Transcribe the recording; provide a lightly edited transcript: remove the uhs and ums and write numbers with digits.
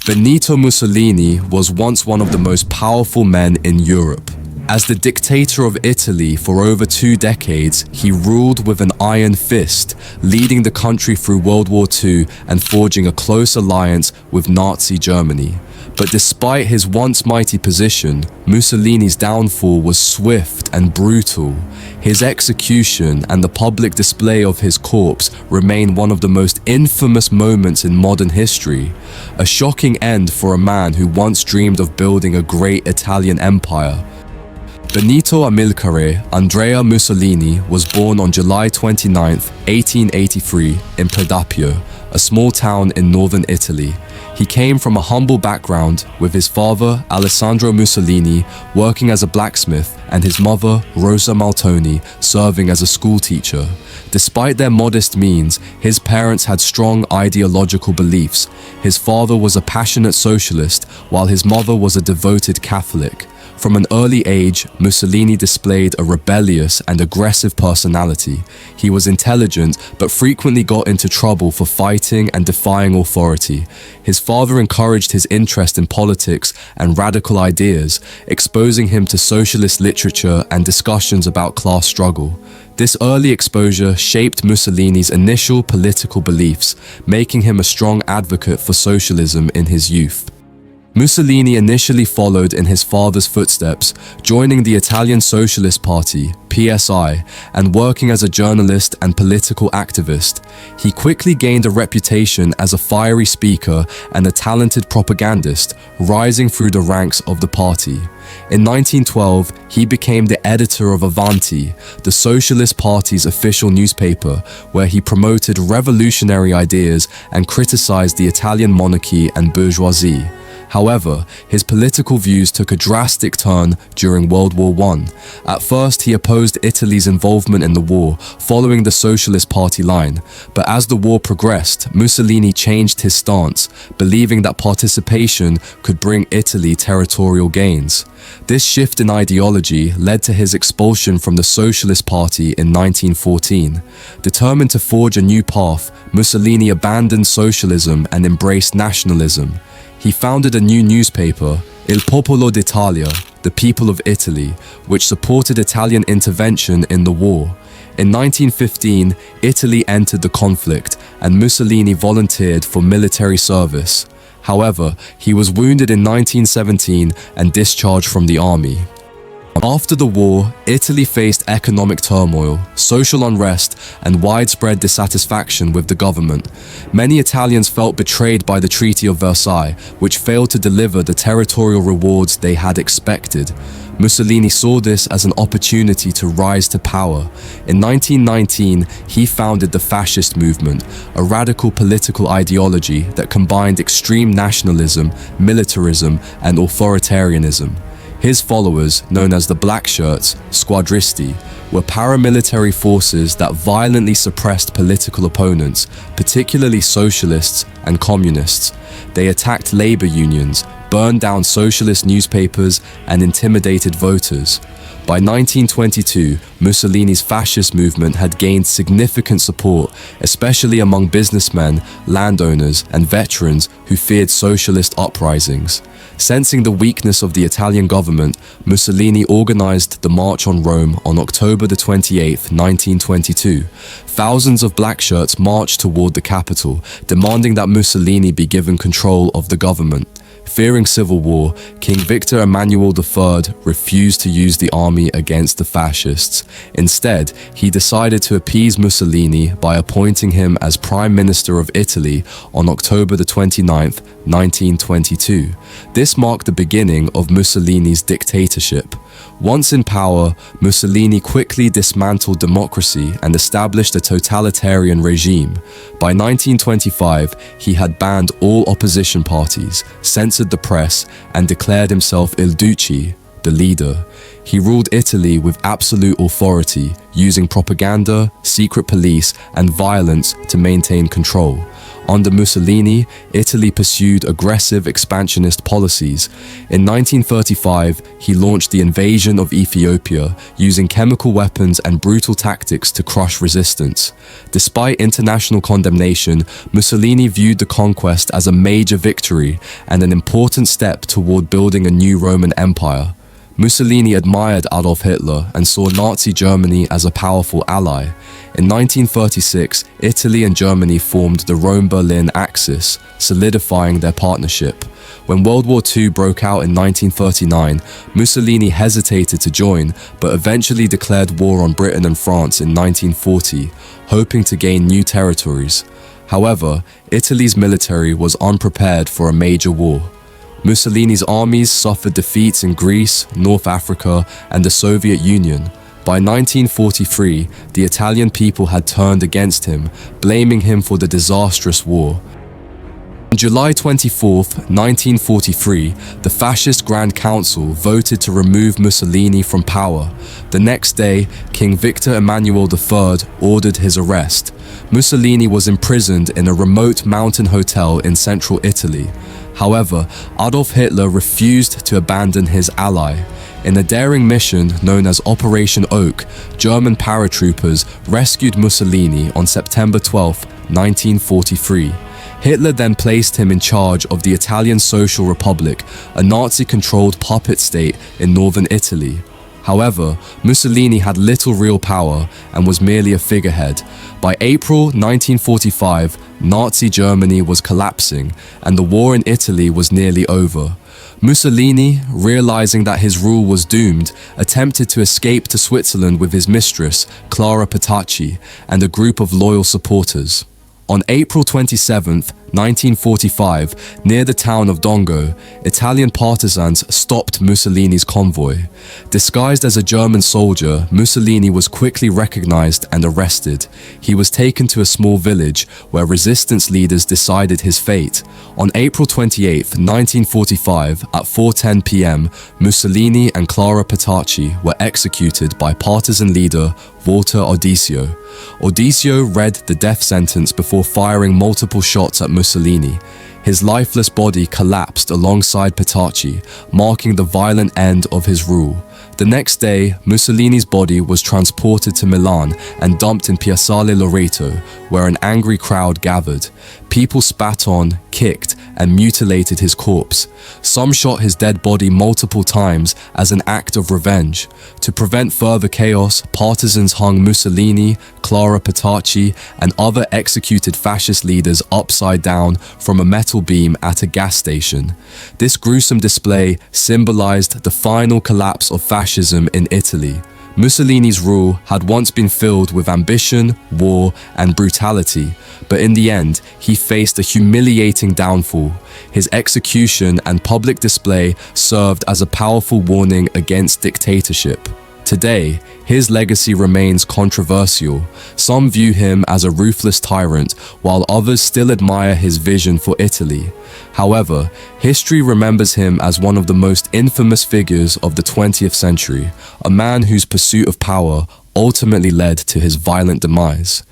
Benito Mussolini was once one of the most powerful men in Europe. As the dictator of Italy for over 2 decades, he ruled with an iron fist, leading the country through World War II and forging a close alliance with Nazi Germany. But despite his once mighty position, Mussolini's downfall was swift and brutal. His execution and the public display of his corpse remain one of the most infamous moments in modern history. A shocking end for a man who once dreamed of building a great Italian empire. Benito Amilcare Andrea Mussolini was born on July 29, 1883 in Predappio, a small town in northern Italy. He came from a humble background, with his father, Alessandro Mussolini, working as a blacksmith and his mother, Rosa serving as a schoolteacher. Despite their modest means, his parents had strong ideological beliefs. His father was a passionate socialist, while his mother was a devoted Catholic. From an early age, Mussolini displayed a rebellious and aggressive personality. He was intelligent, but frequently got into trouble for fighting and defying authority. His father encouraged his interest in politics and radical ideas, exposing him to socialist literature and discussions about class struggle. This early exposure shaped Mussolini's initial political beliefs, making him a strong advocate for socialism in his youth. Mussolini initially followed in his father's footsteps, joining the Italian Socialist Party, PSI, and working as a journalist and political activist. He quickly gained a reputation as a fiery speaker and a talented propagandist, rising through the ranks of the party. In 1912, he became the editor of Avanti, the Socialist Party's official newspaper, where he promoted revolutionary ideas and criticized the Italian monarchy and bourgeoisie. However, his political views took a drastic turn during World War I. At first, he opposed Italy's involvement in the war, following the Socialist Party line. But as the war progressed, Mussolini changed his stance, believing that participation could bring Italy territorial gains. This shift in ideology led to his expulsion from the Socialist Party in 1914. Determined to forge a new path, Mussolini abandoned socialism and embraced nationalism. He founded a new newspaper, Il Popolo d'Italia, the People of Italy, which supported Italian intervention in the war. In 1915, Italy entered the conflict, and Mussolini volunteered for military service. However, he was wounded in 1917 and discharged from the army. After the war, Italy faced economic turmoil, social unrest, and widespread dissatisfaction with the government. Many Italians felt betrayed by the Treaty of Versailles, which failed to deliver the territorial rewards they had expected. Mussolini saw this as an opportunity to rise to power. In 1919, he founded the fascist movement, a radical political ideology that combined extreme nationalism, militarism, and authoritarianism. His followers, known as the Black Shirts, squadristi, were paramilitary forces that violently suppressed political opponents, particularly socialists and communists. They attacked labor unions, burned down socialist newspapers, and intimidated voters. By 1922, Mussolini's fascist movement had gained significant support, especially among businessmen, landowners, and veterans who feared socialist uprisings. Sensing the weakness of the Italian government, Mussolini organized the March on Rome on October 28, 1922. Thousands of black shirts marched toward the capital, demanding that Mussolini be given control of the government. Fearing civil war, King Victor Emmanuel III refused to use the army against the fascists. Instead, he decided to appease Mussolini by appointing him as Prime Minister of Italy on October 29, 1922. This marked the beginning of Mussolini's dictatorship. Once in power, Mussolini quickly dismantled democracy and established a totalitarian regime. By 1925, he had banned all opposition parties, censored the press, and declared himself Il Duce, the leader. He ruled Italy with absolute authority, using propaganda, secret police, and violence to maintain control. Under Mussolini, Italy pursued aggressive expansionist policies. In 1935, he launched the invasion of Ethiopia, using chemical weapons and brutal tactics to crush resistance. Despite international condemnation, Mussolini viewed the conquest as a major victory and an important step toward building a new Roman Empire. Mussolini admired Adolf Hitler and saw Nazi Germany as a powerful ally. In 1936, Italy and Germany formed the Rome-Berlin Axis, solidifying their partnership. When World War II broke out in 1939, Mussolini hesitated to join, but eventually declared war on Britain and France in 1940, hoping to gain new territories. However, Italy's military was unprepared for a major war. Mussolini's armies suffered defeats in Greece, North Africa, and the Soviet Union. By 1943, the Italian people had turned against him, blaming him for the disastrous war. On July 24, 1943, the Fascist Grand Council voted to remove Mussolini from power. The next day, King Victor Emmanuel III ordered his arrest. Mussolini was imprisoned in a remote mountain hotel in central Italy. However, Adolf Hitler refused to abandon his ally. In a daring mission known as Operation Oak, German paratroopers rescued Mussolini on September 12, 1943. Hitler then placed him in charge of the Italian Social Republic, a Nazi-controlled puppet state in northern Italy. However, Mussolini had little real power and was merely a figurehead. By April 1945, Nazi Germany was collapsing and the war in Italy was nearly over. Mussolini, realizing that his rule was doomed, attempted to escape to Switzerland with his mistress, Clara Petacci, and a group of loyal supporters. On April 27, 1945, near the town of Dongo, Italian partisans stopped Mussolini's convoy. Disguised as a German soldier, Mussolini was quickly recognized and arrested. He was taken to a small village where resistance leaders decided his fate. On April 28, 1945, at 4:10 p.m., Mussolini and Clara Petacci were executed by partisan leader Walter Odisio. Odisio read the death sentence before firing multiple shots at Mussolini. His lifeless body collapsed alongside Petacci, marking the violent end of his rule. The next day, Mussolini's body was transported to Milan and dumped in Piazzale Loreto, where an angry crowd gathered. People spat on, kicked, and mutilated his corpse. Some shot his dead body multiple times as an act of revenge. To prevent further chaos, partisans hung Mussolini, Clara Petacci, and other executed fascist leaders upside down from a metal beam at a gas station. This gruesome display symbolized the final collapse of fascism in Italy. Mussolini's rule had once been filled with ambition, war, and brutality, but in the end, he faced a humiliating downfall. His execution and public display served as a powerful warning against dictatorship. Today, his legacy remains controversial. Some view him as a ruthless tyrant, while others still admire his vision for Italy. However, history remembers him as one of the most infamous figures of the 20th century, a man whose pursuit of power ultimately led to his violent demise.